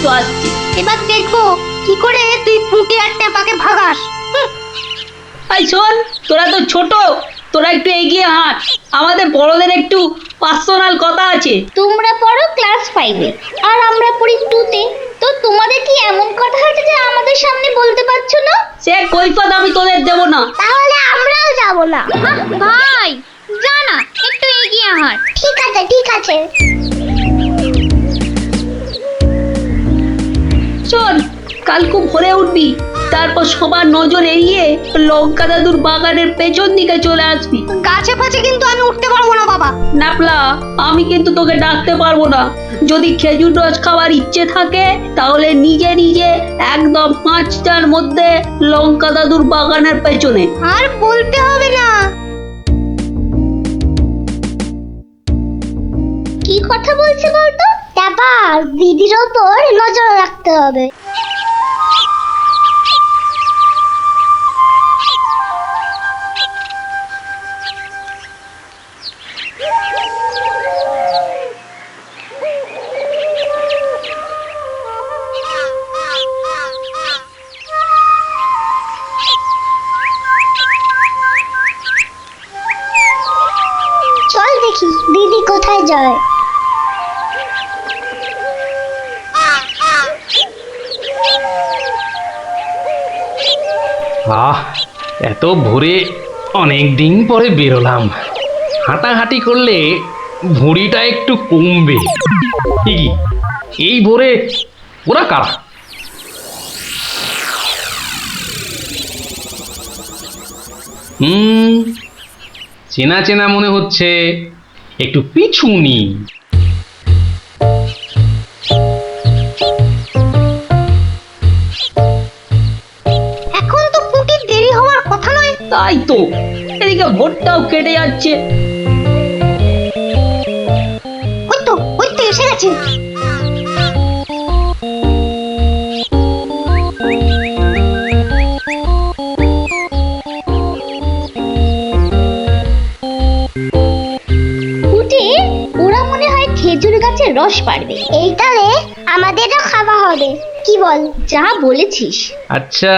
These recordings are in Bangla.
তো আসছি। এবার দেখবো কি করে তুই পুঁটি আর টেপাকে ভাগাস। এই শোন, তোরা তো ছোট, তোরা একটু এগিয়ে হাঁট, আমাদের বড়দের একটু পার্সোনাল কথা আছে। তোমরা পড়ো ক্লাস 5-এ আর আমরা পড়ি 2-তে, তো তোমাদের কি এমন কথা আছে যে আমাদের সামনে বলতে পারছো না? সে কৈফিয়ত আমি তোদের দেব না। তাহলে আমরাও যাব না। ভাই যা না, একটু এগিয়ে হাঁট। ঠিক আছে ঠিক আছে। শোন, কাল খুব ভোরে উঠবি, তারপর সবার নজর এড়িয়ে লঙ্কা দাদুর বাগানের পেছন দিকে চলে আসবি। গাছে ফাছে কিন্তু আমি উঠতে পারবো না বাবা। নাপলা, আমি কিন্তু তোকে ডাকতে পারবো না। যদি খেজুর রস খাওয়ার ইচ্ছে থাকে তাহলে নিজে নিজে একদম 5টার মধ্যে লঙ্কা দাদুর বাগানের পেছনে। আর বলতে হবে না। কি কথা বলছে বলতো? টাপা, দিদির ওপর নজর রাখতে হবে। চল দেখি দিদি কোথায় যায়। এত ভোরে অনেক দিন পরে বেরোলাম। হাঁটাহাঁটি করলে ভুঁড়িটা একটু কমবে। কি এই ভোরে ওরা কারা? চেনা চেনা মনে হচ্ছে, একটু পিছু নি। এখন তো পুঁটির দেরি হওয়ার কথা নয়। তাই তো, এদিকে ভোরটাও কেটে যাচ্ছে। ওই তো এসে গেছে। ওরা মনে হয় খেজুর গাছের রস পাড়বে। এইটারে আমাদেরও খাওয়া হবে, কি বল? যা বলেছিস। আচ্ছা,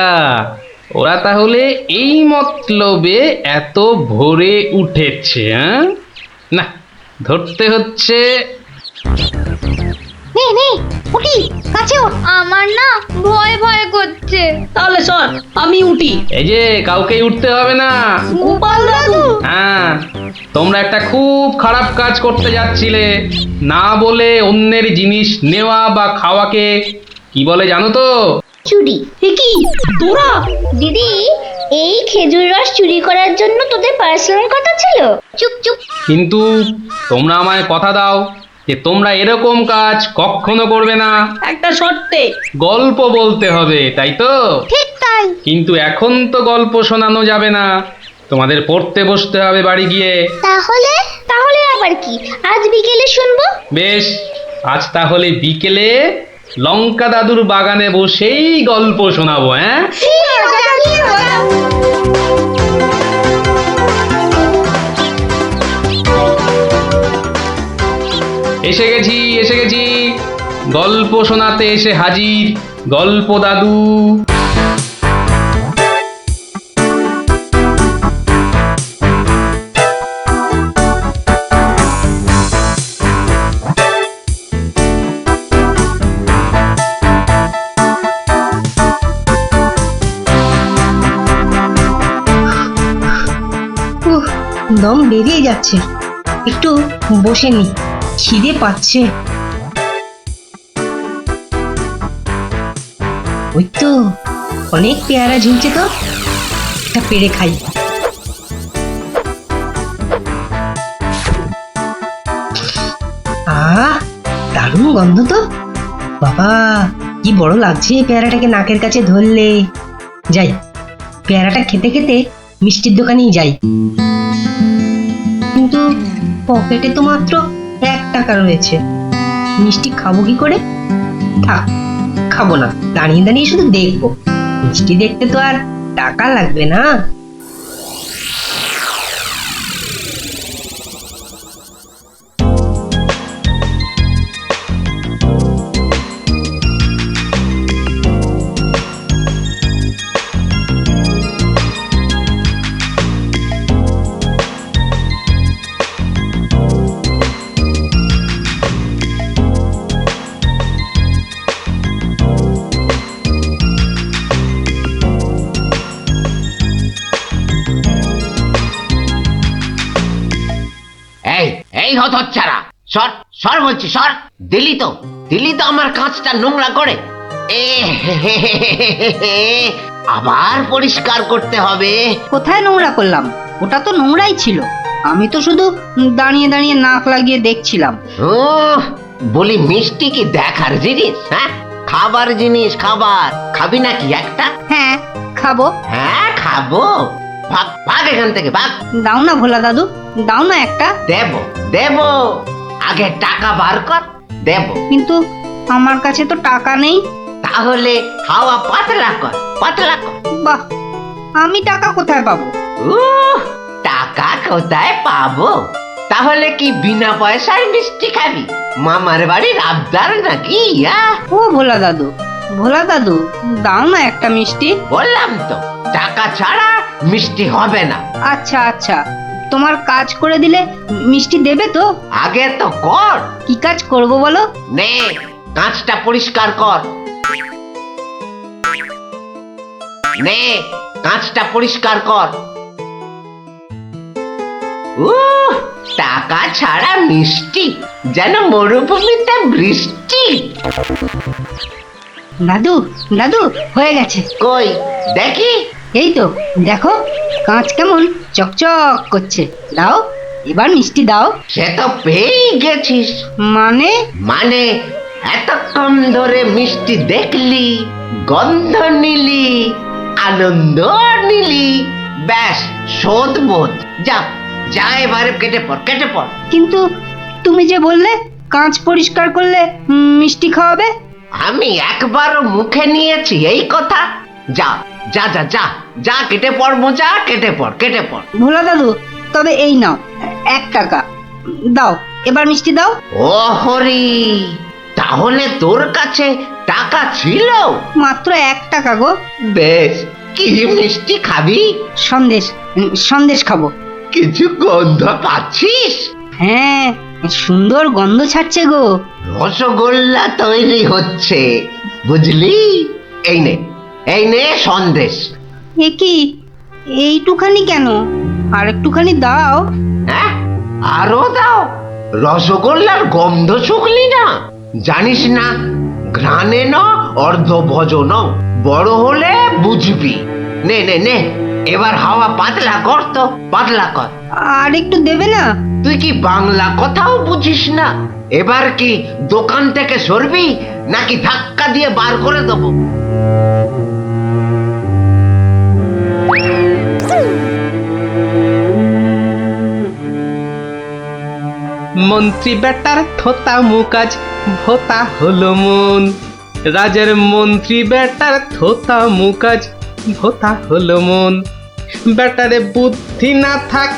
ওরা তাহলে এই মতলবে এত ভোরে উঠেছে। না, ধরতে হচ্ছে। নে নে উঠি, কাছে ওঠ। আমার না ভয় ভয় করছে। তাহলে শোন, আমি উঠি। এই যে, কাউকেই উঠতে হবে না। গোপাল দাদু, হ্যাঁ, তোমরা একটা খুব খারাপ কাজ করতে যাচ্ছিলে। না বলে অন্যের জিনিস নেওয়া বা খাওয়াকে কি বলে জানো তো? চুরি। কি তোরা? দিদি, এই খেজুর রস চুরি করার জন্য তোদের পার্সোনাল কথা ছিল? চুপ চুপ। কিন্তু তোমরা আমায় কথা দাও যে তোমরা এরকম কাজ কখনো করবে না। একটা শর্তে। গল্প বলতে হবে, তাই তো? ঠিক তাই। কিন্তু এখন তো গল্প শোনানো যাবে না, তোমাদের পড়তে বসতে হবে বাড়ি গিয়ে। তাহলে তাহলে আবার কি? আজ বিকেলে শুনবো। বেশ, আজ তাহলে বিকেলে লঙ্কা দাদুর বাগানে বসেই গল্প শোনাবো। এসে গেছি এসে গেছি, গল্প শোনাতে এসে হাজির গল্প দাদু। দম বেরিয়ে যাচ্ছে, একটু বসে নি, খিদে পাচ্ছে। ওই তো অনেক পেয়ারা ঝুলছে, তো একটা পেড়ে খাই। দারুণ গন্ধ তো। বাবা, কি বড় লাগছে পেয়ারাটাকে নাকের কাছে ধরলে। যাই, পেয়ারাটা খেতে খেতে মিষ্টির দোকানেই যাই। কিন্তু পকেটে তো মাত্র 1 টাকা রয়েছে, মিষ্টি খাবো কি করে? থাক, খাবো না, দাঁড়িয়ে দাঁড়িয়ে শুধু দেখবো। মিষ্টি দেখতে তো আর টাকা লাগবে না। সর সর বলছি, সর। দিলি তো আমার কাঁচটা নোংরা করে। এ আবার পরিষ্কার করতে হবে। কোথায় নোংরা করলাম? ওটা তো নোংরাই ছিল। আমি তো শুধু দাঁড়িয়ে দাঁড়িয়ে নাক লাগিয়ে দেখছিলাম। ও বলি, মিষ্টি কি দেখার জিনিস? হ্যাঁ, খাবার জিনিস, খাবার। খাবি নাকি একটা? হ্যাঁ, খাবো। হ্যাঁ খাবো। ভাগ ভাগ এখান থেকে, ভাগ। দাও না ভোলা দাদু, দাও না একটা। দেব, আগে টাকা বার কর, দেব। কিন্তু আমার কাছে তো টাকা নেই। তাহলে হাওয়া পাতলা কর, পাতলা কর। বাহ, আমি টাকা কোথায় পাবো? টাকা কোথায় পাবো? তাহলে কি বিনা পয়সায় মিষ্টি খাবি? মামার বাড়ির আবদার নাকি? ও ভোলা দাদু, ভোলা দাদু, দাও না একটা মিষ্টি। বললাম তো, টাকা ছাড়া মিষ্টি হবে না। আচ্ছা আচ্ছা, তোমার কাজ করে দিলে মিষ্টি দেবে তো? আগে তো কর। কি কাজ করব বলো? নে, কাঁচটা পরিষ্কার কর। নে, কাঁচটা পরিষ্কার কর। টাকা ছাড়া মিষ্টি যেন মরুভূমিতে বৃষ্টি। দাদু দাদু, হয়ে গেছে। কই দেখি। এই তো দেখো, কাঁচ কেমন চকচক করছে। দাও, এবার মিষ্টি দাও। সে তো পেয়েই গেছিস। মানে এতক্ষণ ধরে মিষ্টি দেখলি, গন্ধ নিলি, আনন্দ নিলি, ব্যাস শোধ বোধ। যা যা, এবারে কেটে পড়। কিন্তু তুমি যে বললে কাঁচ পরিষ্কার করলে মিষ্টি খাওয়াবে। আমি একবারও মুখে নিয়েছি এই কথা? যা যা যা যা যা, কেটে পড় মোজা, কেটে পড়। ভোলা দাদু, তবে এই নাও 1 টাকা। দাও, এবার মিষ্টি দাও। ও হরি, তাহলে তোর কাছে টাকা ছিল? মাত্র 1 টাকা গো। বেশ, কি মিষ্টি খাবি? সন্দেশ খাবো। কিছু গন্ধ পাচ্ছিস? হ্যাঁ, সুন্দর গন্ধ ছাড়ছে গো। রসগোল্লা তৈরি হচ্ছে, বুঝলি? এই নে সন্দেশ। এ কি, এইটুখানি কেন? আর একটুখানি দাও। হ্যাঁ, আরো দাও। রসগোল্লার গন্ধ শুকলি না? জানিস না, ঘ্রাণে ন অর্ধ ভজন, বড় হলে বুঝবি। নে নে নে, এবার হাওয়া পাতলা কর তো, পাতলা কর। আর একটু দেবে না? তুই কি বাংলা কথাও বুঝিস না? এবার কি দোকান থেকে সরবি, নাকি ধাক্কা দিয়ে বার করে দেবো? মন্ত্রী বেটার থোতা মুকাজ ভোতা হলো মন। রাজার মন্ত্রী বেটার থোতা মুকাজ ভোতা হলো মন। বেটারে বুদ্ধি না থাক,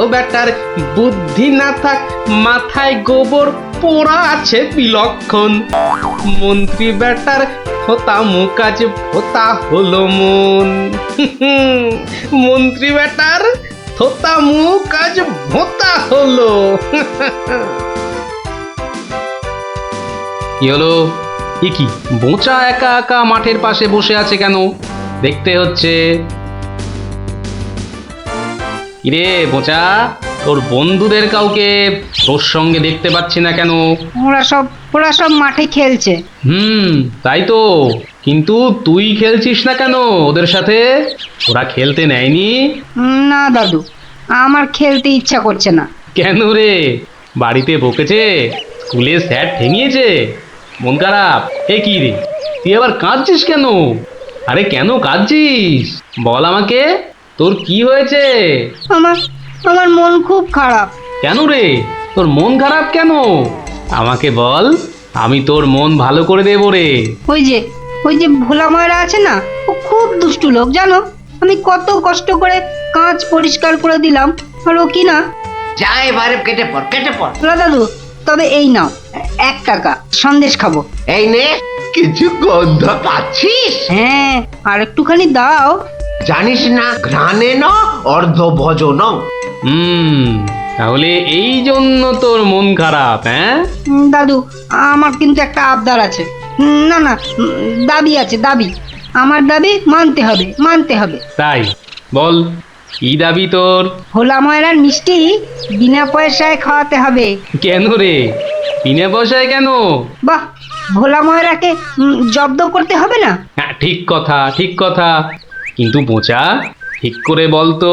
ও বেটার বুদ্ধি না থাক, মাথায় গোবর পোড়া আছে বিলক্ষণ। মন্ত্রী বেটার থোতা মুকাজ ভোতা হলো মন। মন্ত্রী বেটার থোতা মুখ আজ ভোতা হলো। কি হলো? এ কি, বোঁচা একা একা মাঠের পাশে বসে আছে কেন? দেখতে হচ্ছে। কিরে বোঁচা, তোর বন্ধুদের কাউকে তোর সঙ্গে দেখতে পাচ্ছি না কেন? ওরা সব মাঠে খেলছে। তাই তো, কিন্তু তুই খেলছিস না কেন ওদের সাথে? ওরা খেলতে নেয়নি? না দাদু, আমার খেলতে ইচ্ছা করছে না। কেন রে, বাড়িতে বকেছে? স্কুলে স্যার ঠেঙিয়েছে? মন খারাপ? এ কি রে, তুই আবার কাঁদছিস কেন? আরে কেন কাঁদছিস বল আমাকে, তোর কি হয়েছে? আমার মন খুব খারাপ। কেন রে, তোর মন খারাপ কেন? আমাকে বল, আমি তোর মন ভালো করে দেবো রে। ওই যে ভোলা ময়রা আছে না, ও খুব দুষ্টু লোক জানো। আমি কত কষ্ট করে কাঁচ পরিষ্কার করে দিলাম, আর ও কি না। যা, এবারে কেটে পড়। ভোলা দাদু, তবে এই নাও 1 টাকা, সন্দেশ খাবো। এই নে, কিছু গন্ধ পাচ্ছিস? হ্যাঁ, আর একটুখানি দাও। জানিস না, ঘ্রাণে ন অর্ধ ভজন। তাহলে এই জন্য তোর মন খারাপ? হ্যাঁ দাদু, আমার কিন্তু একটা আবদার আছে। না, দাবি আছে, দাবি। আমার দাবি মানতে হবে। তাই বল, কি দাবি তোর? ভোলা ময়রার মিষ্টি বিনা পয়সায় খাওয়াতে হবে। কেন রে, বিনা পয়সায় কেন? বাহ, ভোলা ময়রাকে জব্দ করতে হবে না? হ্যাঁ, ঠিক কথা ঠিক কথা, কিন্তু বোচা ঠিক করে বলতো,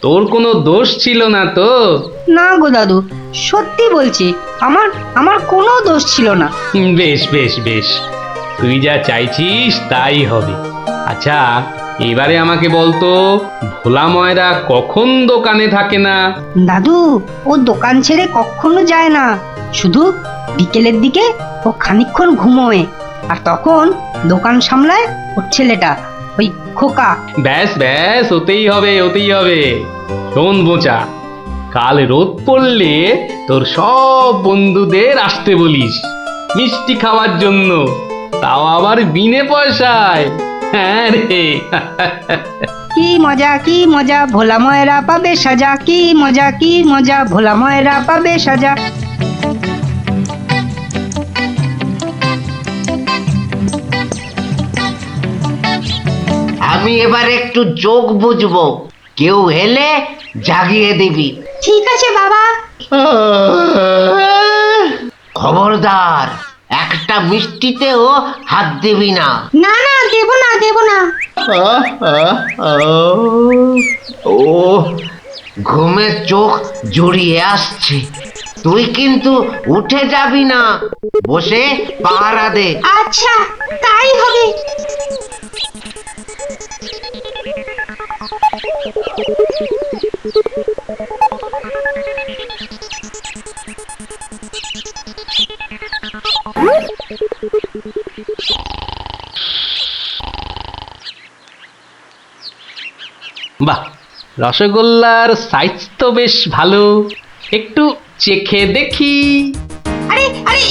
তোর কোনো দোষ ছিল না তো? না গো দাদু, সত্যি বলছি, আমার আমার কোনো দোষ ছিল না। বেশ বেশ বেশ, তুই যা চাইছিস তাই হবে। আচ্ছা, এবারে আমাকে বলতো, ভোলা ময়রা কখন দোকানে থাকে না? দাদু, ও দোকান ছেড়ে কখনো যায় না, শুধু বিকেলের দিকে ও খানিকক্ষণ ঘুমোয়, আর তখন দোকান সামলায় ওর ছেলেটা, ওই খোকা। ব্যাস ব্যাস, ওতেই হবে ওতেই হবে। শোন বোচা, কাল রোদ পড়লে তোর সব বন্ধুদের আসতে বলিস মিষ্টি খাওয়ার জন্য, তাও আবার বিনে পয়সায়। হ্যাঁ রে। কি মজা কি মজা, ভোলা ময়রা পাবে সাজা, কি মজা কি মজা, ভোলা ময়রা পাবে সাজা। আমি এবার একটু চোখ বুঝবো, কেউ এলে জাগিয়ে দিবি। ঠিক আছে বাবা। খবরদার, একটা মিষ্টিতেও হাত দিবি না। না না, দেব না দেব না। ও, ঘুমের চোখ জড়িয়ে আসছে। তুই কিন্তু উঠে যাবি না, বসে পাহারা দে। আচ্ছা, তাই হবে। বাহ, রসগোল্লার সাইজ তো বেশ ভালো, একটু চেখে দেখি। আরে আরে,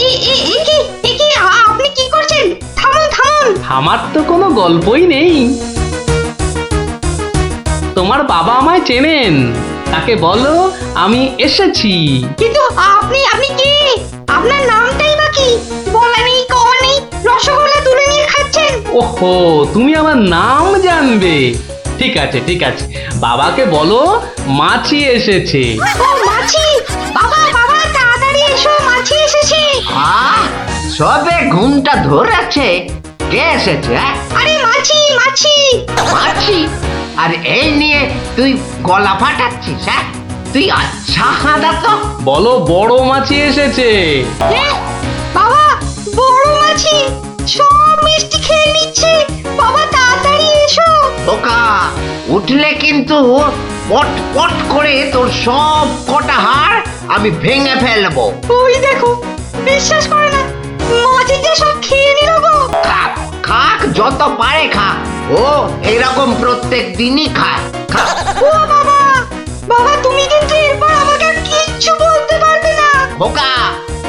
আপনি কি করছেন? থামুন থামুন। আমার তো কোনো গল্পই নেই। তোমার বাবা আমায় চেনেন, তাকে বলো আমি এসেছি। কিন্তু আপনি আপনি কে? আপনার নামটাই বা কি? বলা নেই কওয়া নেই, রসগোল্লা তুলে নিয়ে খাচ্ছেন। ওহো, তুমি আমার নাম জানবে? ঠিক আছে ঠিক আছে, বাবাকে বলো মাছি এসেছে। ও মাছি! বাবা বাবা, তাড়াতাড়ি এসো, মাছি এসেছে। সবে ঘুমটা ধরেছে, কে এসেছে? আরে মাছি মাছি। মাছি? আর এই নিয়ে তুই গলা ফাটাচ্ছিস? হ্যাঁ, তুই আচ্ছা হাঁদা তো। বলো বড় মাছি এসেছে। বাবা, বড় মাছি সব মিষ্টি খেয়ে নিচ্ছে। বাবা তাড়াতাড়ি এসো। ওকা, উঠলে কিন্তু পট পট করে তোর সব কটা হাড় আমি ভেঙে ফেলবো। ওই দেখো, বিশ্বাস করে না, মাছি যে সব খেয়ে নিল গো। খাক খাক, যত পারে খাক, ও এরকম প্রত্যেক দিনই খায়। খাক। ও বাবা, বাবা তুমি কিন্তু এরপর আমাকে কিচ্ছু বলতে পারবে না। ওকা,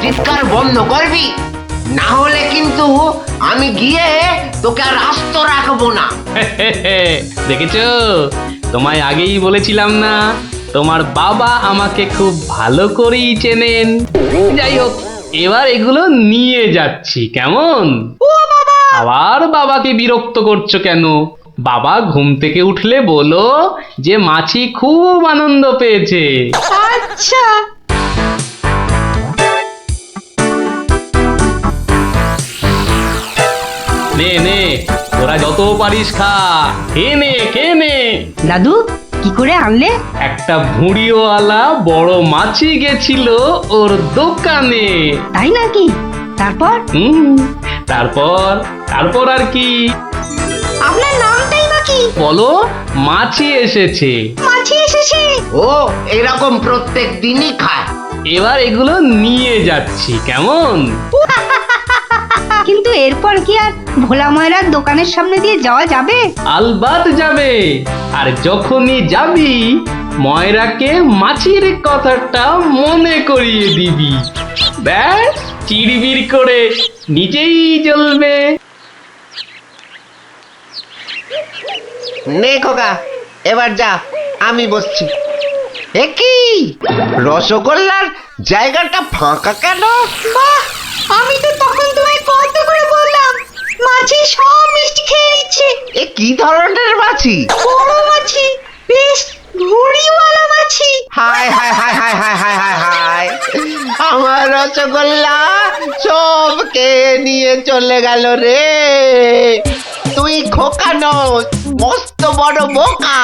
চিৎকার বন্ধ করবি, না হলে কিন্তু আমি গিয়ে তোকে আর আস্ত রাখবো না। দেখেছো, তোমায় আগেই বলেছিলাম না, তোমার বাবা আমাকে খুব ভালো করেই চেনেন। যাই হোক, এবার এগুলো নিয়ে যাচ্ছি, কেমন? আবার বাবাকে বিরক্ত করছো কেন? বাবা ঘুম থেকে উঠলে বলো যে মাছি খুব আনন্দ পেয়েছে। আচ্ছা। নে নে, তোরা যত পারিস খা, খেয়ে নে খেয়ে নে। দাদু, কি করে আনলে? একটা ভুঁড়িওয়ালা বড় মাছি গেছিল ওর দোকানে। তাই নাকি? তারপর? তারপর তারপর আর কি? আপনার নামটাই বা কি? বলো মাছি এসেছে। মাছি এসেছে। ও এরকম প্রত্যেক দিনই খায়। এবার এগুলো নিয়ে যাচ্ছি, কেমন? কিন্তু এরপর কি আর ভোলা ময়রার দোকানের সামনে দিয়ে যাওয়া যাবে? আলবাত যাবে, আর যখনই যাবি ময়রাকে মাছির কথাটা মনে করিয়ে দিবি। ব্যাস, চিড়বিড় করে নিজেই জ্বলবে। নে খোকা, এবার যা, আমি বসছি। এ কি, রসগোল্লার জায়গাটা ফাঁকা কেন? বাহ, আমি তো তখন তোমায় কত করে বললাম, মাছি সব মিষ্টি খেয়ে নিচ্ছে। এ কি ধরনের মাছি? বড় মাছি, বেশ রসগোল্লা সব কে নিয়ে চলে গেল রে। তুই খোকা নস, মস্ত বড় বোকা।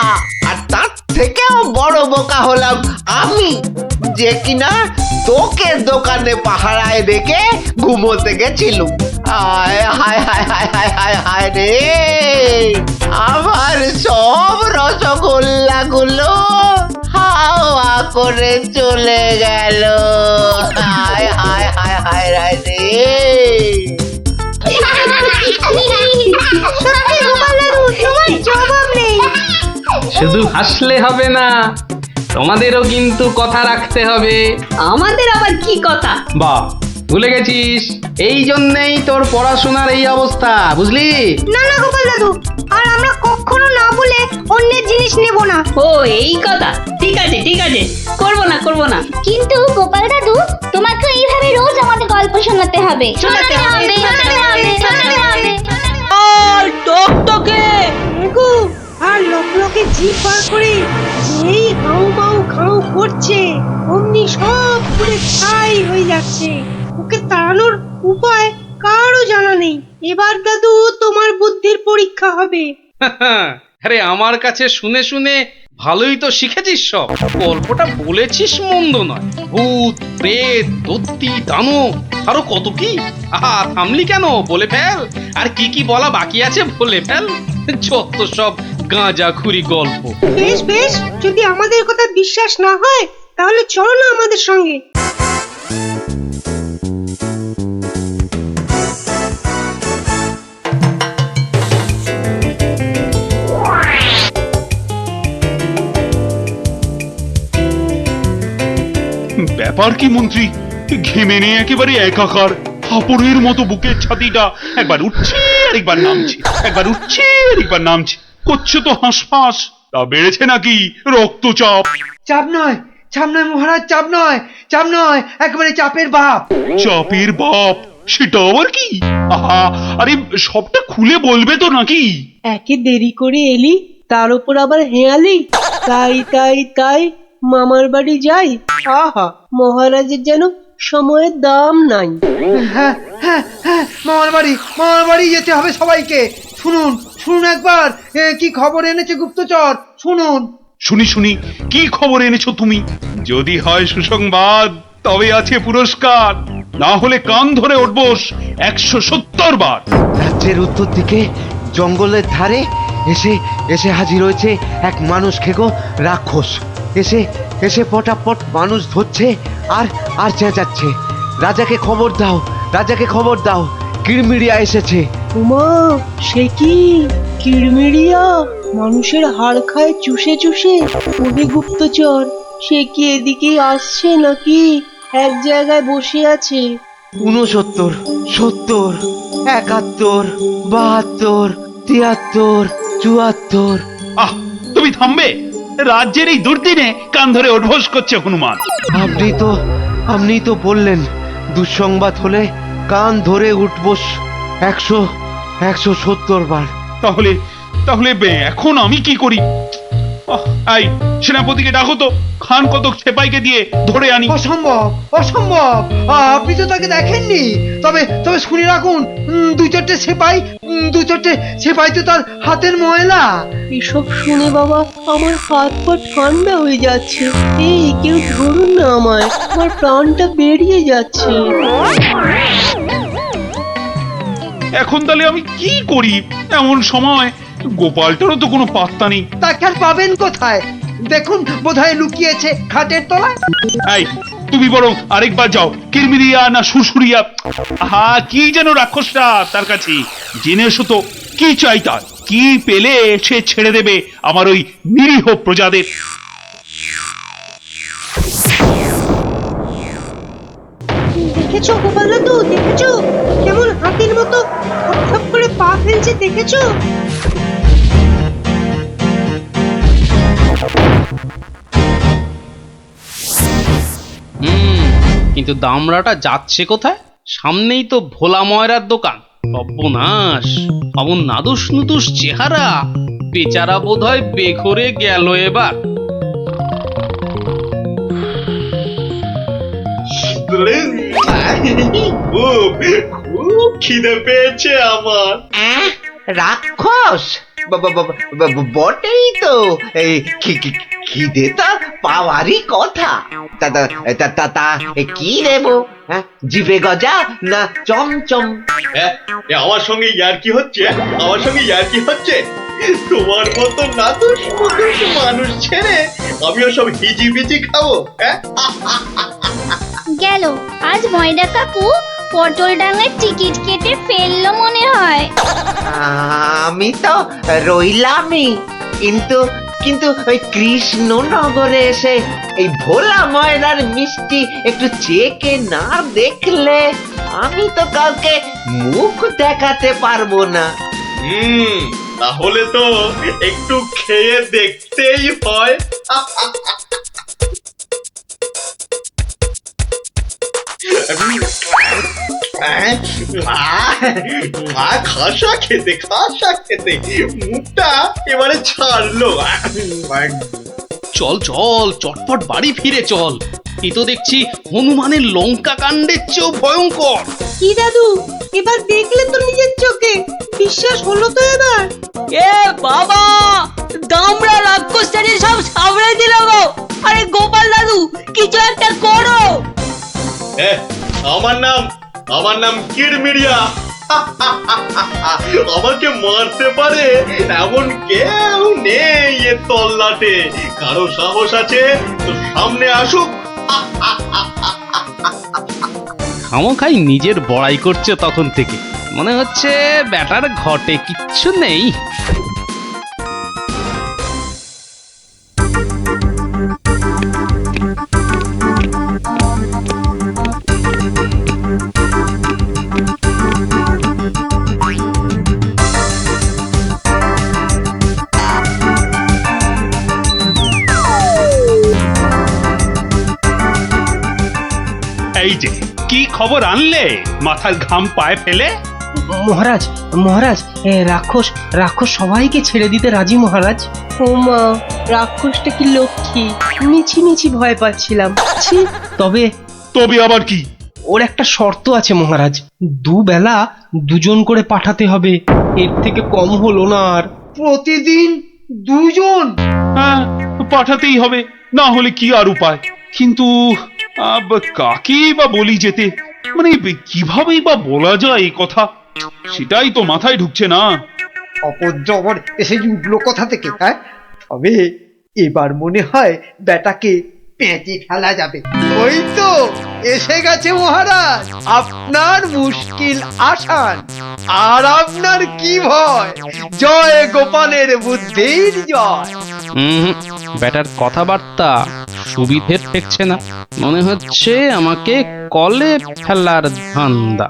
আর তার থেকেও বড় বোকা হলাম আমি, যে কিনা তোকে দোকানে পাহারায় রেখে ঘুমোতে গেছিলুম। হায় হায় হায় হায় হায় হায় হায় রে, আমার সব রসগোল্লা গুলো হাওয়া করে চলে গেল। হায় হায় হায় হায় হায় রে। শুধু হাসলে হবে না, তোমাদেরও কিন্তু কথা রাখতে হবে। আমাদের আবার কি কথা? বাহ, ভুলে গেছিস? এই জন্যেই তোর পড়াশোনার এই অবস্থা, বুঝলি? না না গোপাল দাদু, আর আমরা কখনো না বলে অন্যের জিনিস নেব না। ও এই কথা, ঠিক আছে ঠিক আছে, করবো না করবো না। কিন্তু গোপাল দাদু, তোমাকে এইভাবে রোজ আমাদের গল্প শোনাতে হবে। শোনাতে হবে, শোনাতে হবে, শোনাতে হবে। আর টকটকে আর লোকে জিভ বার করে যেই হাউ মাউ খাউ করছে, অমনি সব পুরো ছাই হয়ে যাচ্ছে। ওকে তাড়ানোর উপায় কারো জানা নেই। এবার দাদু তোমার বুদ্ধির পরীক্ষা হবে। আরে আমার কাছে শুনে শুনে ভালোই তো শিখেছিস সব। গল্পটা বলেছিস মন্দ নয়। ভূত, প্রেত, দত্তি, দানব, আরো কত কি। আহা, থামলি কেন? বলে ফেল। আর কি কি বলা বাকি আছে বলে ফেল। যত সব গাঁজাখুরি গল্প। বেশ বেশ, যদি আমাদের কথা বিশ্বাস না হয় তাহলে চলো না আমাদের সঙ্গে। ব্যাপার কি মন্ত্রী? ঘেমে নিয়ে একেবারে একাকার, হাঁপড়ের মতো বুকের ছাতিটা একবার উঠছে আর একবার নামছে, একবার উঠছে আর একবার নামছে। হচ্ছে তো হাঁসফাঁস। তা বেড়েছে নাকি রক্তচাপ? চাপ নয়, চাপ নয় মহারাজ, চাপ নয়, চাপ নয়, একেবারে চাপের বাপ। চাপের বাপ? সেটা আবার কি? আহা, আরে সবটা খুলে বলবে তো নাকি? একে দেরি করে এলি, তার উপর আবার হেয়ালি। তাই তাই তাই মামার বাড়ি যাই। আহা, মহারাজের যেন সময়ের দাম নাই। হ্যাঁ হ্যাঁ হ্যাঁ, মামার বাড়ি যেতে হবে সবাইকে। শুনুন শুনুন একবার, কি খবর এনেছে গুপ্তচর, শুনুন। শুনি শুনি, কি খবর এনেছো তুমি? যদি হয় সুসংবাদ তবে আছে পুরস্কার, না হলে কান ধরে উঠবোস 170 বার। রাজ্যের উত্তর দিকে জঙ্গলের ধারে এসে এসে হাজির হয়েছে এক মানুষ খেকো রাক্ষস। এসে এসে পটাপট মানুষ ধরছে আর আর চেঁচাচ্ছে, রাজাকে খবর দাও, রাজাকে খবর দাও, কিরমিরিয়া এসেছে। উমা, সে কি কিরমিরিয়া মানুষের হাড় খায় চুষে চুষে? ওহে গুপ্তচর, সে কি এদিকেই আসছে নাকি এক জায়গায় বসে আছে? 69, 70, 71, 72, 73, 74। আহ, তুমি থামবে? রাজ্যের এই দুর্দিনে কান ধরে উঠবোস করছে হনুমান। আপনি তো বললেন দুঃসংবাদ হলে কান ধরে উঠবোস 170 বার। তাহলে তাহলে এখন আমি কি করি? এই সেনাপতিকে ডাকো তো, খান কতক সেপাইকে দিয়ে ধরে আনি। অসম্ভব, অসম্ভব, আপনি তো তাকে দেখেননি। তবে তবে শুনে রাখুন, দুই চারটে সেপাই তো তার হাতের ময়লা। এসব শুনে বাবা আমার হাত পা ঠান্ডা হয়ে যাচ্ছে। এই কেউ ধরুন না আমায়, আমার প্রাণটা বেরিয়ে যাচ্ছে। এখন তাহলে আমি কি করি এমন সময়? গোপালটারও তো কোনো পাত্তা নেই। তাকে আর পাবেন কোথায়? দেখুন বোধহয় লুকিয়েছে খাটের তলায়। এই তুমি বরং আরেকবার যাও, কিরমিরিয়া না সুরসুরিয়া, আহা কি যেন রাক্ষসটা, তার কাছে জেনে এসো তো কি চাই তার। কি পেলে সে ছেড়ে দেবে আমার ওই নিরীহ প্রজাদের? দেখেছো গোপাল দাদু, দেখেছো কেমন হাতির মতো থপ করে পা ফেলছে? দেখেছো? কিন্তু দামড়াটা যাচ্ছে কোথায়? সামনেই তো ভোলা ময়রার দোকান। সর্বনাশ, অমন নাদুস নুদুস চেহারা, বেচারা বোধহয় বেঘরে গেল এবার। খুব খিদে পেয়েছে আমার। রাক্ষস বটেই তো, এই খিদে তো পাওয়ারই কথা। তা তা তা তা তা কি দেবো? জিভে গজা না চমচম? আমার সঙ্গে ইয়ার্কি হচ্ছে, আমার সঙ্গে ইয়ার্কি হচ্ছে। তোমার মতো নাতুস মুতুস মানুষ ছেড়ে আমিও সব হিজিবিজি খাবো? গেল আজ ময়দা কাকু পটল ডাঙায় টিকিট কেটে ফেললো মনে হয়। আমি তো রইলামই, কিন্তু কিন্তু ওই কৃষ্ণনগরে এসে এই ভোলা ময়দার মিষ্টি একটু চেকে না দেখলে আমি তো কাউকে মুখ দেখাতে পারবো না। তাহলে তো একটু খেয়ে দেখতেই হয়। খাসা খেতে, খাসা খেতে মুখটা এবারে ছাড়লো। চল চল, চটপট বাড়ি ফিরে চল। এ তো দেখছি হনুমানের লঙ্কা কাণ্ডের চেয়েও ভয়ঙ্কর। কি দাদু, এবার দেখলে তো নিজের চোখে, বিশ্বাস হলো তো এবার? এ বাবা, দামড়া রাক্ষসটাকে সব সামনে দিল গো। আরে গোপাল দাদু, কিছু একটা করো। আমার নাম কিরমিরিয়া। আমাকে মারতে পারে এমন কেউ নেই এ তল্লাটে। কারো সাহস আছে তো সামনে আসুক। খামোখাই নিজের বড়াই করছে তখন থেকে, মনে হচ্ছে ব্যাটার ঘটে কিচ্ছু নেই। এই যে কি খবর আনলে মাথার ঘাম পায়ে ফেলে? মহারাজ, মহারাজ, রাক্ষস রাক্ষস সবাইকে ছেড়ে দিতে রাজি মহারাজ। ও মা, রাক্ষসটা কি লক্ষ্মী! মিছি মিছি ভয় পাচ্ছিলাম। ছি, তবে তবে আবার কি? ওর একটা শর্ত আছে মহারাজ, দুবেলা দুজন করে পাঠাতে হবে, এর থেকে কম হলো না আর। প্রতিদিন দুজন? হ্যাঁ, পাঠাতেই হবে, না হলে কি আর উপায়। কিন্তু কাকেই বা বলি যেতে, মানে কিভাবেই বা বলা যায় এই কথা, সেটাই তো মাথায় ঢুকছে না। অপর এসে উঠলো কথা থেকে। তবে এবার মনে হয় বেটাকে পেঁচে ফেলা যাবে। ওই তো এসে গেছে মহারাজ, আপনার মুশকিল আসান। আর আপনার কি ভয়? জয় গোপালের বুদ্ধির জয়। ব্যাটার কথাবার্তা সুবিধের ঠেকছে না, মনে হচ্ছে আমাকে কলে ফেলার ধান্দা।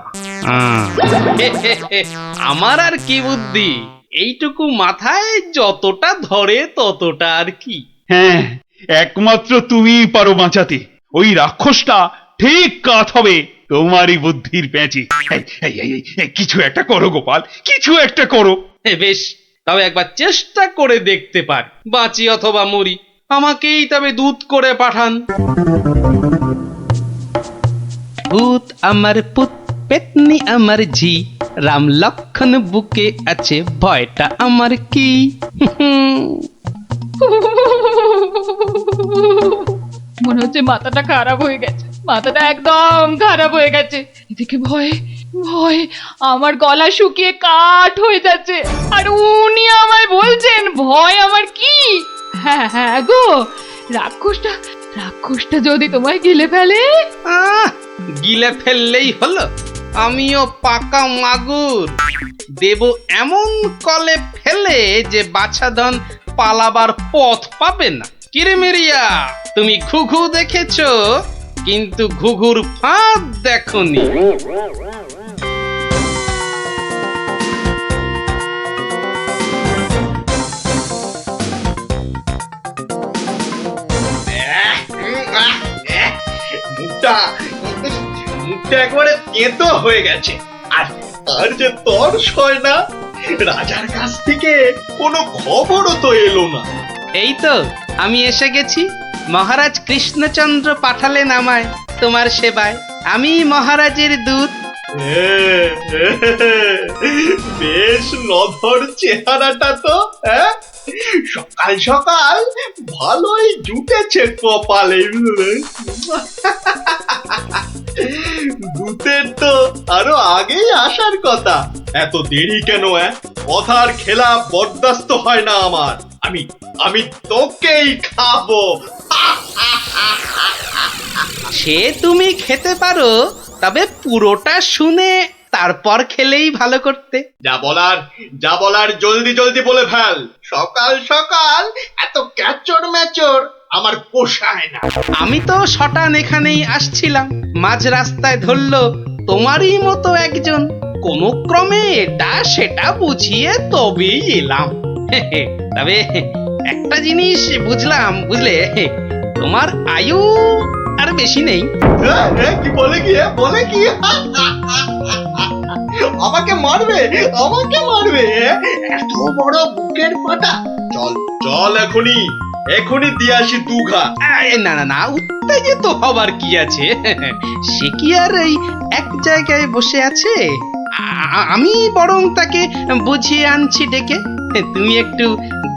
আমার আর কি বুদ্ধি, এইটুকু মাথায় যতটা ধরে ততটা আর কি। হ্যাঁ, একমাত্র তুমিই পারো বাঁচাতে। ওই রাক্ষসটা ঠিক কাত হবে তোমারই বুদ্ধির প্যাঁচে। কিছু একটা করো গোপাল, কিছু একটা করো। বেশ, তবে একবার চেষ্টা করে দেখতে পার, বাঁচি অথবা মরি। আমাকেই তবে দূত করে পাঠান। ভূত আমার পুত, পেতনি আমার ঝি, রাম লক্ষণ বুকে আছে, ভয়টা আমার কি? মনে হচ্ছে মাথাটা খারাপ হয়ে গেছে, মাথাটা একদম খারাপ হয়ে গেছে। এদিকে ভয়ে ভয়ে আমার গলা শুকিয়ে কাঠ হয়ে যাচ্ছে, আর উনি আমায় বলছেন ভয় আমার কি? হ্যাঁ হ্যাঁ গো, রাক্ষসটা যদি তোমায় গিলে ফেলে? গিলে ফেললেই হলো, আমিও পাকা মাগুর, দেব এমন কলে ফেলে যে বাছাধন পালাবার পথ পাবে না। কিরমিরিয়া, তুমি ঘুঘু দেখেছো, কিন্তু ঘুঘুর ফাঁদ দেখোনি। মুখটা একবারে তেতো হয়ে গেছে। আর যে তর্স হয় না, রাজার কাছ থেকে কোনো খবরও তো এলো না। এই তো আমি এসে গেছি, মহারাজ কৃষ্ণচন্দ্র পাঠালেন আমায় তোমার সেবায়। আমি মহারাজের দূত। বেশ নধর চেহারাটা তো, হ্যাঁ? সকাল সকাল ভালোই জুটেছে কপালে। দূতের তো আরো আগেই আসার কথা, এত দেরি কেন? কথার খেলাপ বরদাস্ত হয় না আমার। আমি তোকেই খাবো। সে তুমি খেতে পারো, তবে পুরোটা শুনে তারপর খেলেই ভালো করতে। যা বলার জলদি জলদি বলে ফেল। সকাল সকাল এত ক্যাচর ম্যাচর আমার পোষায় না। আমি তো শটান এখানেই আসছিলাম, মাঝ রাস্তায় ধরলো তোমারই মতো একজন, কোনো ক্রমে এটা সেটা বুঝিয়ে তবেই এলাম। তবে একটা জিনিস বুঝলাম, বুঝলে, তোমার আয়ু আর বেশি নেই। কি বলে কি আমাকে মারবে এত বড় বুকের পাটা। চল এখনই দিয়ে আসি দুঘা। না না না, উত্তেজিত হবার কি আছে? সে কি আর এই এক জায়গায় বসে আছে? আমি বরং তাকে বুঝিয়ে আনছি ডেকে। তুমি একটু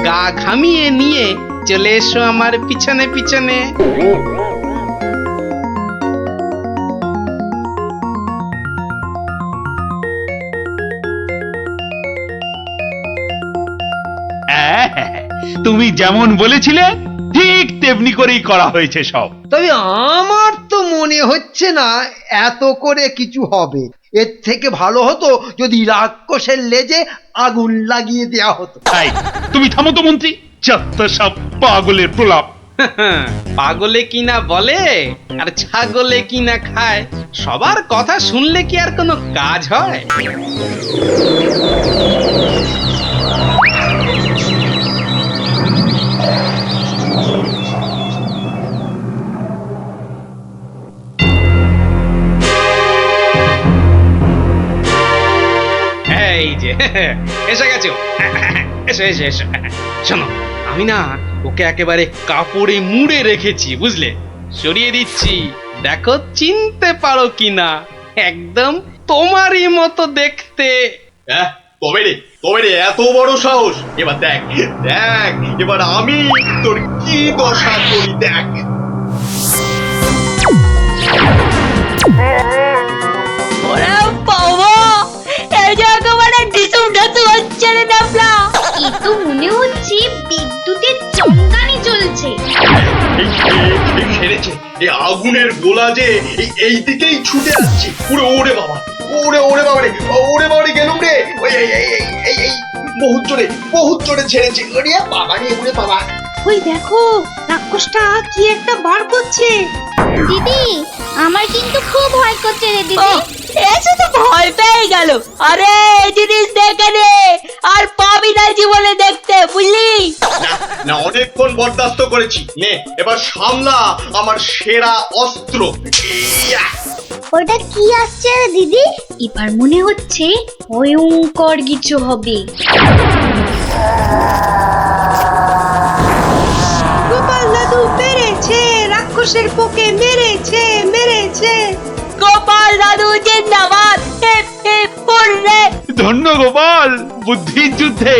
গা ঘামিয়ে নিয়ে চলে এসো আমার পিছনে পিছনে। তুমি যেমন বলেছিলে ঠিক তেমনি করেই করা হয়েছে সব। তবে আমার তো মনে হচ্ছে না এত করে কিছু হবে। এর থেকে ভালো হতো যদি রাক্ষসের লেজে আগুন লাগিয়ে দেয়া হতো। তাই তুমি থামো তো মন্ত্রী, যত সব পাগলের প্রলাপ। পাগলে কিনা বলে আর ছাগলে কিনা খায়, সবার কথা শুনলে কি আর কোনো কাজ হয়? এই যে এসে গেছো, এসো। শোনো, আমি না ওকে একেবারে কাপড়ে মুড়ে রেখেছি, বুঝলে? সরিয়ে দিচ্ছি, দেখো চিনতে পারো কিনা। একদম তোমারই মতো দেখতে। তবে রে এত বড় সাহস! এবার দেখ এবার আমি তোর কি দশা করি, দেখ। ওরে বাবা, এই যে একেবারে ঢিসুম ঢাসু হচ্ছে রে ডাবলা। এ তো মনে হচ্ছে বিদ্যুতের চমকানি চলছে। খেলেছে এই আগুনের গোলা যে এই দিকেই ছুটে আসছে। ওরে বাবা রে গেলুম রে। এই বহুত জোরে ছেড়েছে। ওরে বাবা। ওই দেখো, রাক্ষসটা কি একটা বার করছে। দিদি, আমার কিন্তু খুব ভয় করছে রে দিদি। এসে তো ভয় পেয়ে গেল। আরে এই জিনিস দেখে রে, আর পাবি না জীবনে দেখতে, বুঝলি? না অনেকক্ষণ বরদাস্ত করেছি, নে এবার সামলা আমার সেরা অস্ত্র। ওটা কি আসছে রে দিদি? এবার মনে হচ্ছে ভয়ঙ্কর কিছু হবে। গোপাল দাদু পেরেছে, রাক্ষসের পোকে মেরেছে। গোপাল দাদু জিন্দাবাদ। ধন্য গোপাল, বুদ্ধির যুদ্ধে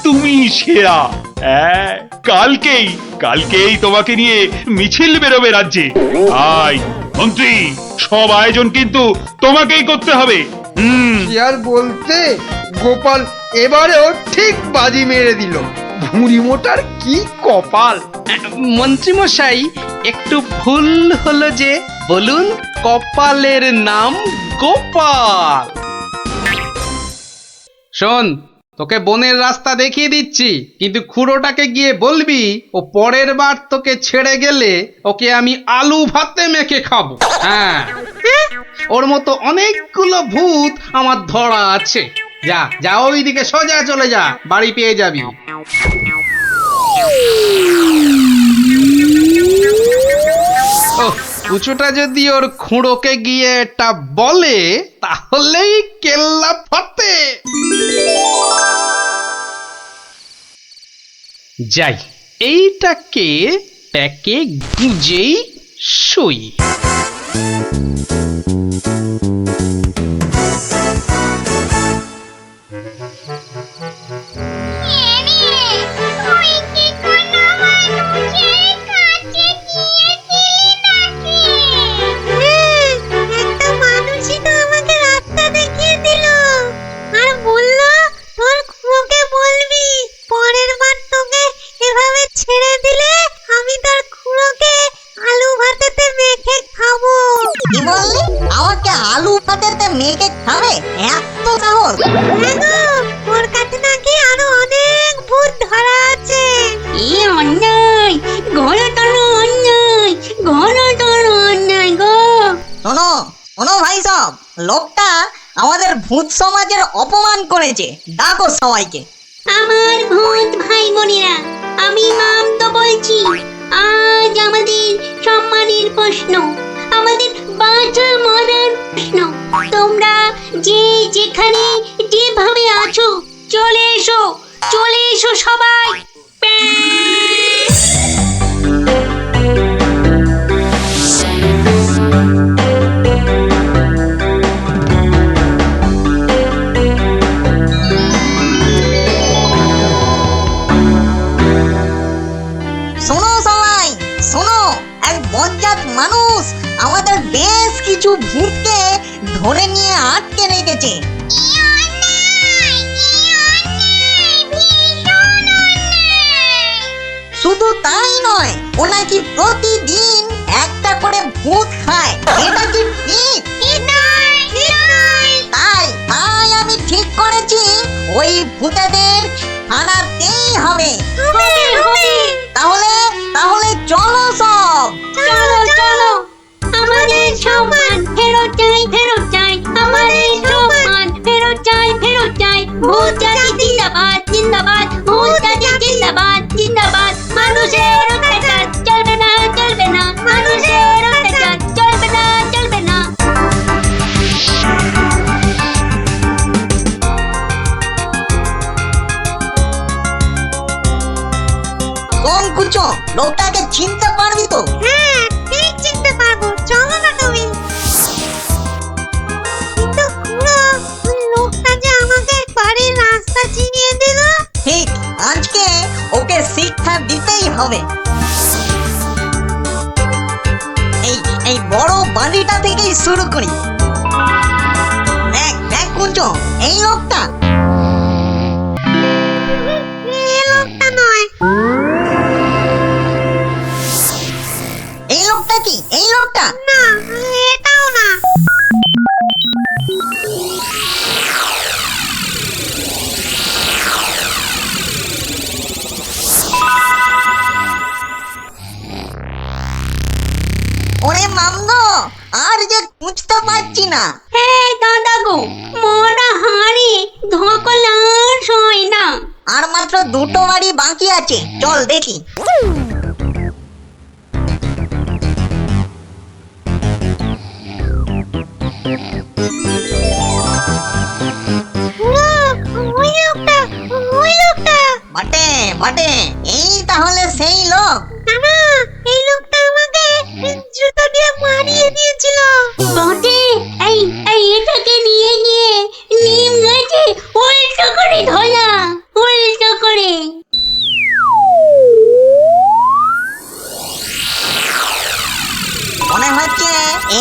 তুমি সেরা। কালকেই তোমাকে নিয়ে মিছিল বেরোবে রাজ্যে। মন্ত্রী, সব আয়োজন কিন্তু তোমাকেই করতে হবে। কি আর বলতে, গোপাল এবারেও ঠিক বাজি মেরে দিল। ভুঁড়ি মোটার কি কপাল! মন্ত্রী মশাই, একটু ভুল হলো যে, বলুন কপালের নাম গোপাল। শোন, তোকে বনের রাস্তা দেখিয়ে দিচ্ছি, কিন্তু খুড়োটাকে গিয়ে বলবি ও পরের বার তোকে ছেড়ে গেলে ওকে আমি আলু ভাতে মেখে খাবো। হ্যাঁ, ওর মতো অনেকগুলো ভূত আমার ধরা আছে। যা ওইদিকে সোজা চলে যা, বাড়ি পেয়ে যাবি। কুচোটা যদি ওর খুঁড়োকে গিয়ে এটা বলে, তাহলেই কেল্লা ফতে। যাই, এইটাকে প্যাকে গুঁজেই সই। কি বললি? আমাকে আলু ভাতেতে মেখে খাবে? এত সাহস? ওর কাছে নাকি আরো অনেক ভূত ধরা আছে। এই অন্যায়, ঘনতর অন্যায়, ঘনতর অন্যায় গো। শোনো শোনো ভাই সব, লোকটা আমাদের ভূত সমাজের অপমান করেছে। ডাকো সবাইকে। আমার ভূত ভাই বোনেরা, আমি মামত বলছি। আজ আমাদের সম্মানের প্রশ্ন, আমাদের বাঁচা মরার প্রশ্ন। তোমরা যে যেখানে যেভাবে আছো চলে এসো, চলে এসো সবাই। শোনো সবাই শোনো, এক বজ্জাত মানুষ আমাদের বেশ কিছু ভূতকে ধরে নিয়ে আটকে রেখেছে। শুধু তাই নয়, ও নাকি প্রতিদিন একটা করে ভূত খায়। এটা কি ঠিক? তাই তাই আমি ঠিক করেছি, ওই ভূতেদের আনাতেই হবে। তাহলে তাহলে চলো সব। চলো চলো, আমাদের সম্মান ফেরত চাই, ফেরত চাই, আমাদের সম্মান ফেরত চাই, ফেরত চাই। ভূত জাতি জিন্দাবাদ, জিন্দাবাদ, ভূত জাতি জিন্দাবাদ, জিন্দাবাদ। মানুষের অত্যাচার চলবে না, চলবে না, মানুষের অত্যাচার চলবে না, চলবে না। কোন কুচো, লোকটাকে চিনতে পারবি তো? হ্যাঁ, ঠিক চিনতে পারবো। চলো না তুমি। কিন্তু খুড়ো, ওই লোকটা যে আমাকে বাড়ির রাস্তা চিনিয়ে দিল। ঠিক, আজকে ওকে শিক্ষা দিতেই হবে। এই এই বড় বাড়িটা থেকেই শুরু করি। দেখ দেখ কুচো, এই লোকটা। এই লোকটা নয়। এই লোকটা কি? এই লোকটা না, এটাও না। ওরে মামদো, আর যে খুঁজতে পারছি না। হ্যাঁ দাদা গো, মরা হাড়ে ধকল আর সয় না। আর মাত্র দুটো বাড়ি বাকি আছে, চল দেখি। খুড়ো, ওই লোকটা, ওই লোকটা। বটে বটে, এই তাহলে সেই লোক। না, এই লোকটা আমাকে জুতো দিয়ে মারিয়ে দিয়েছিল। বটে, এই এই এটাকে নিয়ে গিয়ে নিম গাছে উল্টো করে ধরা, উল্টো করে। মনে হচ্ছে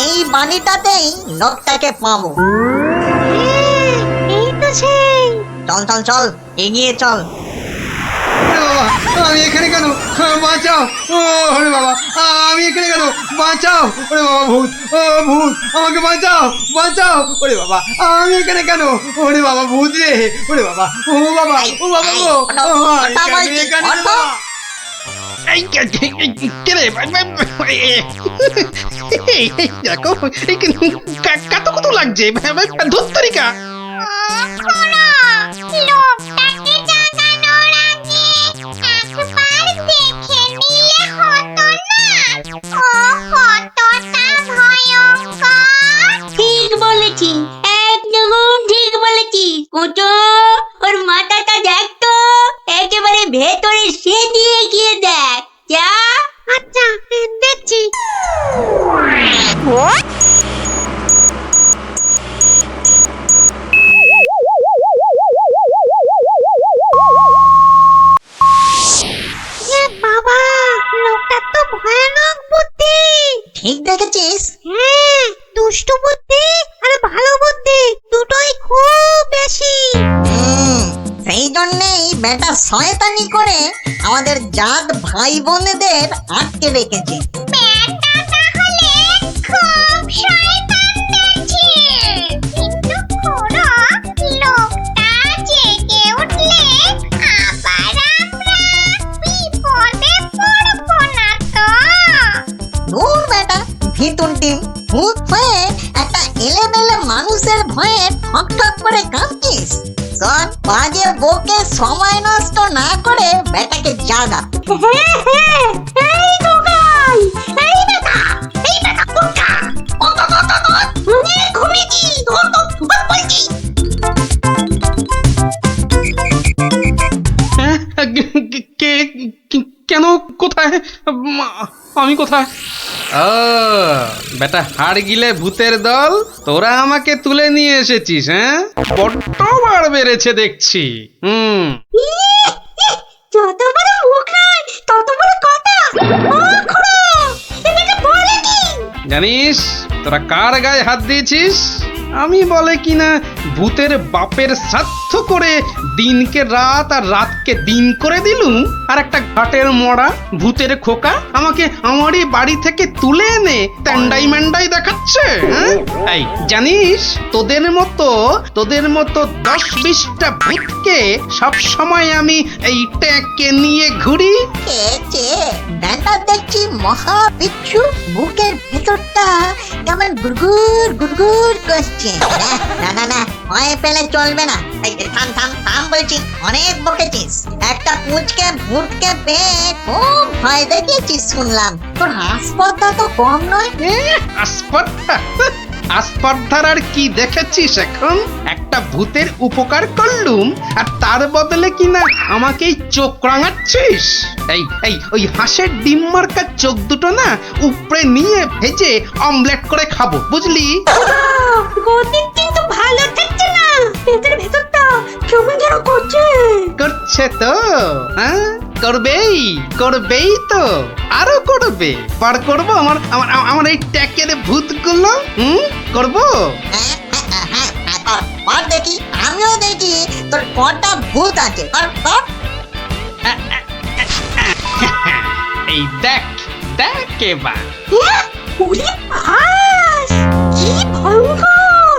এই বাড়িটাতেই লোকটাকে পাবো। এই তো সেই। চল চল চল, এগিয়ে চল। আমি এখানে কেন? বাঁচাও! ওরে বাবা, আমি এখানে কেন? বাঁচাও! ওরে বাবা, ভূত! ও ভূত, আমাকে বাঁচাও, বাঁচাও! ওরে বাবা, আমি এখানে কেন? ওরে বাবা, ভূত রে! ওরে বাবা, ও বাবা, ও বাবা গো! এখানে বাবা! দেখো কত কত লাগছে ধুত্তরিকা। লোকটাকে জাগানোর আগে একবার দেখে নিলে হতো না? ও কতটা ভয়ঙ্কর। ঠিক বলেছি, একদম ঠিক বলেছি। কুচো, ওর মাথাটা দেখ তো, একেবারে ভেতরে সে দিয়ে গিয়ে দেখ। যা। আচ্ছা, দেখছি। বেটা শয়তানি করে আমাদের জাত ভাই বোনেদের আটকে রেখেছে। দূর বেটা ভিতুন টিম, ভূত হয়ে একটা এলেমেলে মানুষের ভয়ে ঠক ঠক করে কাঁদছিস। শোন, বাজে বকে সময় নষ্ট না করে বেটাকে জাগা। এই দোকান, এই বেটা, উঠা। অনেক ঘুমিয়েছি, বলছি। হ্যাঁ, কেন, কোথায়, আমি কোথায়? ও বেটা, হাড় গিলে ভূতের দল, তোরা আমাকে তুলে নিয়ে এসেছিস? হ্যাঁ, বড্ড বাড় বেড়েছে দেখছি। যত বড় মুখ নয় তত বড় কথা। ও খুড়ো, এটাকে বলে কি? জানিস তোরা কার গায়ে হাত দিয়েছিস? আমি বলে কিনা ভূতের বাপের শ্রাদ্ধ করে দিনকে রাত আর রাতকে দিন করে দিলুম, আর একটা ঘাটের মরা ভূতের খোকা আমাকে আমারই বাড়ি থেকে তুলে এনে ট্যান্ডাই ম্যান্ডাই দেখাচ্ছে। হ্যাঁ, এই জানিস তোদের মতো 10-20টা ভূতকে সব সময় আমি এই ট্যাঁকে নিয়ে ঘুরি। বেটা দেখছি মহা বিচ্ছু, বুকের ভেতরটা কেমন গুড়গুড় গুড়গুড় করছে। না না না, ভয় পেলে চলবে না। থাম থাম থাম বলছি, অনেক বকেছিস। একটা পুচকে ভূতকে পেয়ে খুব ভয় দেখিয়েছিস শুনলাম। তোর হাসপাতাল তো কম নয়। আসপর্ধার আর কি দেখেছিস এখন? একটা ভূতের উপকার করলুম আর তার বদলে কিনা আমাকেই চোখ রাঙাচ্ছিস। এই ওই হাঁসের ডিম মার্কা চোখ দুটো না উপরে নিয়ে ভেজে অমলেট করে খাবো, বুঝলি? গতি কিন্তু ভালো থাকছে না, পেটের ভেতরটা কেমন যেন করছে তো। হ্যাঁ, করবেই তো, আরো করবে। বার করবো আমার এই ট্যাকের ভূতগুলো। করবো। দেখি, আমিও দেখি তোর কটা ভূত আছে। এই দেখ এবার। ওরে ভাস, কি ভয়ঙ্কর!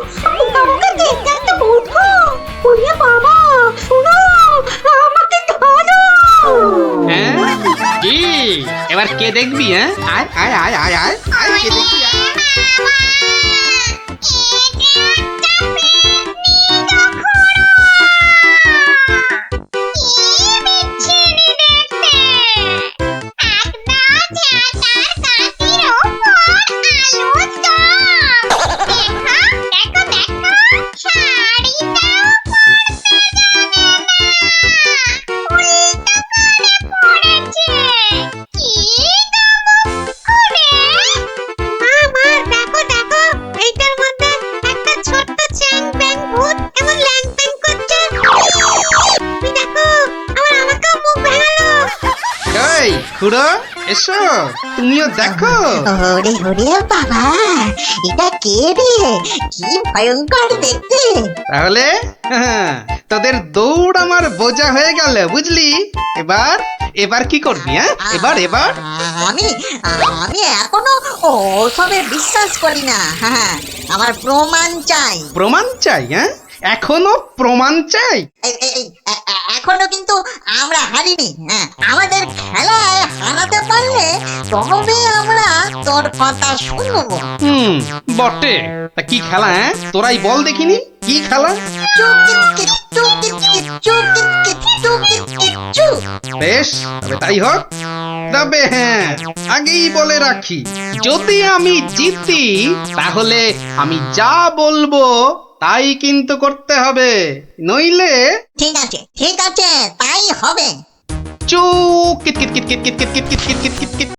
আমাকে দেখতে একটা ভূত গো! ওরে বাবা, শোনো, আমাকে ধরো! হ্যাঁ, কি এবার কে দেখবি? হ্যাঁ, আয় কে দেখবি? খুড়ো, এসো, তুমিও দেখো। ওরে ওরে বাবা, এটা কে রে? কি ভয়ঙ্কর দেখতে। তাহলে তোদের দৌড় আমার বোঝা হয়ে গেল, বুঝলি? এবার কি করবি? হ্যাঁ, এবার আমি এখনো ওসবে বিশ্বাস করি না। হ্যাঁ, আমার প্রমাণ চাই। প্রমাণ চাই? হ্যাঁ, এখনো প্রমাণ চাই? এখনো কিন্তু আমরা হারিনি। হ্যাঁ, আমাদের খেলায় হারাতে পারলে তবে আমরা তোর কথা শুনবো। বটে। তা কি খেলা? হ্যাঁ, তোরাই বল দেখিনি, কি খেলা? বেশ, তবে তাই হোক। তবে হ্যাঁ, আগেই বলে রাখি, যদি আমি জিতি তাহলে আমি যা বলবো তাই কিন্তু করতে হবে, নইলে। ঠিক আছে, তাই হবে। চুপ। Kit kit kit kit kit kit kit kit kit kit.